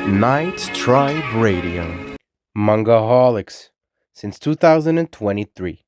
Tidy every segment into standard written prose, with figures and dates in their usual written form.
Night Tribe Radio. Mangaholics since 2023.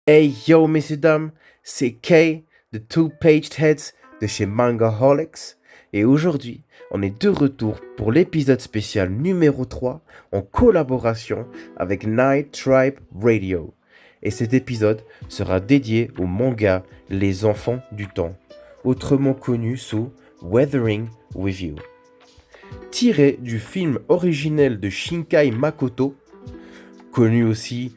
Hey yo messieurs dames, c'est Kay de Two Paged Heads de chez Mangaholics et aujourd'hui on est de retour pour l'épisode spécial numéro 3 en collaboration avec Night Tribe Radio. Et cet épisode sera dédié au manga Les Enfants du Temps, autrement connu sous Weathering with You. Tiré du film originel de Shinkai Makoto, connu aussi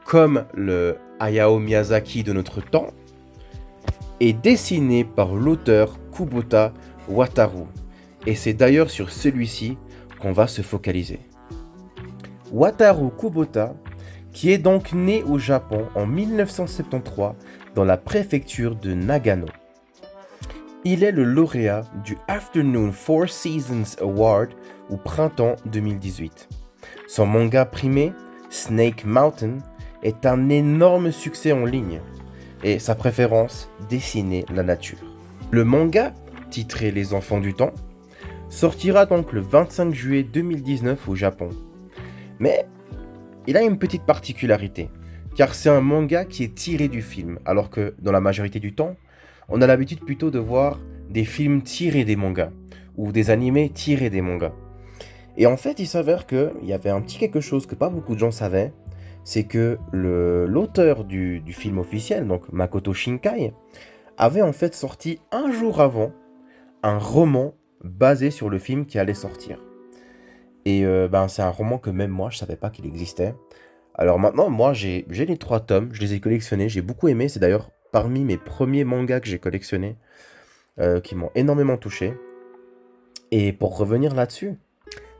comme le Hayao Miyazaki de notre temps, est dessiné par l'auteur Kubota Wataru. Et c'est d'ailleurs sur celui-ci qu'on va se focaliser. Wataru Kubota, qui est donc né au Japon en 1973 dans la préfecture de Nagano. Il est le lauréat du Afternoon Four Seasons Award au printemps 2018. Son manga primé, Snake Mountain, est un énorme succès en ligne et sa préférence, dessiner la nature. Le manga, titré Les Enfants du Temps, sortira donc le 25 juillet 2019 au Japon. Mais il a une petite particularité, car c'est un manga qui est tiré du film, alors que dans la majorité du temps, on a l'habitude plutôt de voir des films tirés des mangas, ou des animés tirés des mangas. Et en fait, il s'avère qu'il y avait un petit quelque chose que pas beaucoup de gens savaient, c'est que l'auteur du film officiel, donc Makoto Shinkai, avait en fait sorti un jour avant un roman basé sur le film qui allait sortir. Et c'est un roman que même moi, je savais pas qu'il existait. Alors maintenant, moi, j'ai les 3 tomes, je les ai collectionnés, j'ai beaucoup aimé. C'est d'ailleurs parmi mes premiers mangas que j'ai collectionnés, qui m'ont énormément touché. Et pour revenir là-dessus,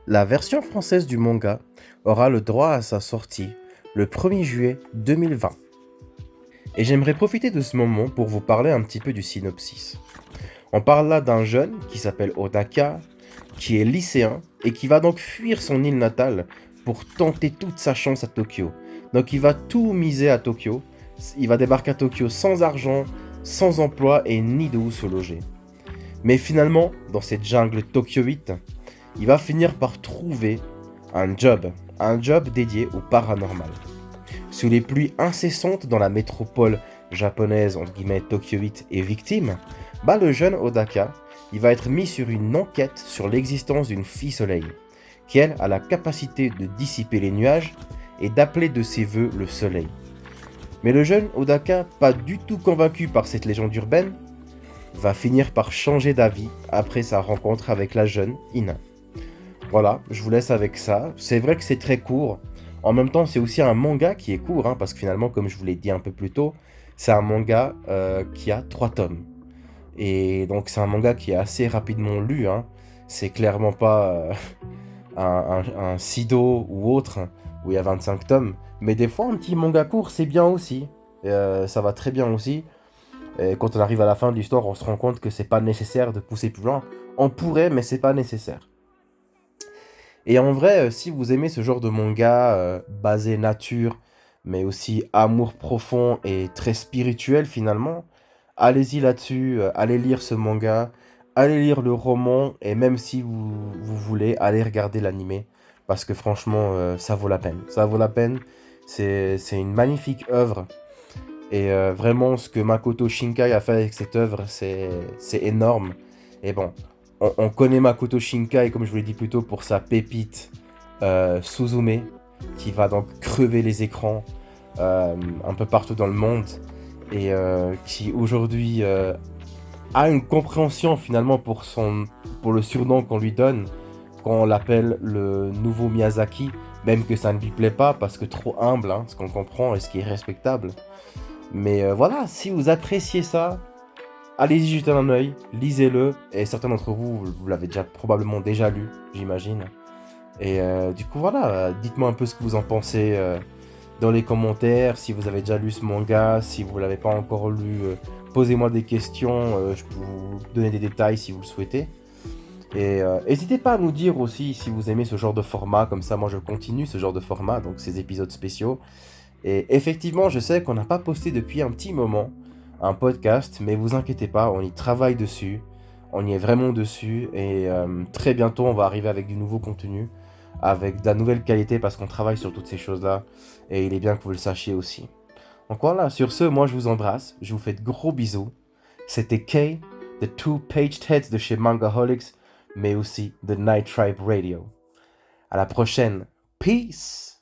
la version française du manga aura le droit à sa sortie le 1er juillet 2020. Et j'aimerais profiter de ce moment pour vous parler un petit peu du synopsis. On parle là d'un jeune qui s'appelle Odaka, qui est lycéen et qui va donc fuir son île natale pour tenter toute sa chance à Tokyo. Donc il va tout miser à Tokyo, il va débarquer à Tokyo sans argent, sans emploi et ni de où se loger. Mais finalement, dans cette jungle tokyoïte, il va finir par trouver un job dédié au paranormal. Sous les pluies incessantes dans la métropole japonaise, entre guillemets tokyoïte et victime, le jeune Odaka, il va être mis sur une enquête sur l'existence d'une fille soleil, qui elle a la capacité de dissiper les nuages et d'appeler de ses voeux le soleil. Mais le jeune Odaka, pas du tout convaincu par cette légende urbaine, va finir par changer d'avis après sa rencontre avec la jeune Ina. Voilà, je vous laisse avec ça. C'est vrai que c'est très court. En même temps, c'est aussi un manga qui est court, parce que finalement, comme je vous l'ai dit un peu plus tôt, c'est un manga qui a 3 tomes. Et donc, c'est un manga qui est assez rapidement lu. C'est clairement pas un Sido ou autre, où il y a 25 tomes. Mais des fois, un petit manga court, c'est bien aussi. Ça va très bien aussi. Et quand on arrive à la fin de l'histoire, on se rend compte que c'est pas nécessaire de pousser plus loin. On pourrait, mais c'est pas nécessaire. Et en vrai, si vous aimez ce genre de manga basé nature, mais aussi amour profond et très spirituel finalement, allez-y là-dessus, allez lire ce manga, allez lire le roman, et même si vous voulez, allez regarder l'animé, parce que franchement, ça vaut la peine. Ça vaut la peine, c'est une magnifique œuvre, et vraiment ce que Makoto Shinkai a fait avec cette œuvre, c'est énorme. Et bon, on connaît Makoto Shinkai, comme je vous l'ai dit plus tôt, pour sa pépite Suzume, qui va donc crever les écrans un peu partout dans le monde, et qui aujourd'hui a une compréhension finalement pour le surnom qu'on lui donne, quand on l'appelle le nouveau Miyazaki, même que ça ne lui plaît pas, parce que trop humble, ce qu'on comprend et ce qui est respectable. Mais voilà, si vous appréciez ça, allez-y jeter un œil, lisez-le, et certains d'entre vous, vous l'avez probablement déjà lu, j'imagine. Et du coup voilà, dites-moi un peu ce que vous en pensez dans les commentaires, si vous avez déjà lu ce manga, si vous ne l'avez pas encore lu, posez-moi des questions, je peux vous donner des détails si vous le souhaitez. Et n'hésitez pas à nous dire aussi si vous aimez ce genre de format, comme ça moi je continue ce genre de format, donc ces épisodes spéciaux. Et effectivement, je sais qu'on n'a pas posté depuis un petit moment un podcast, mais vous inquiétez pas, on y travaille dessus. On y est vraiment dessus et très bientôt on va arriver avec du nouveau contenu, avec de la nouvelle qualité parce qu'on travaille sur toutes ces choses-là et il est bien que vous le sachiez aussi. Donc voilà, sur ce, moi je vous embrasse, je vous fais de gros bisous. C'était Kay, The Two-Paged Heads de chez Mangaholics, mais aussi The Night Tribe Radio. À la prochaine, peace!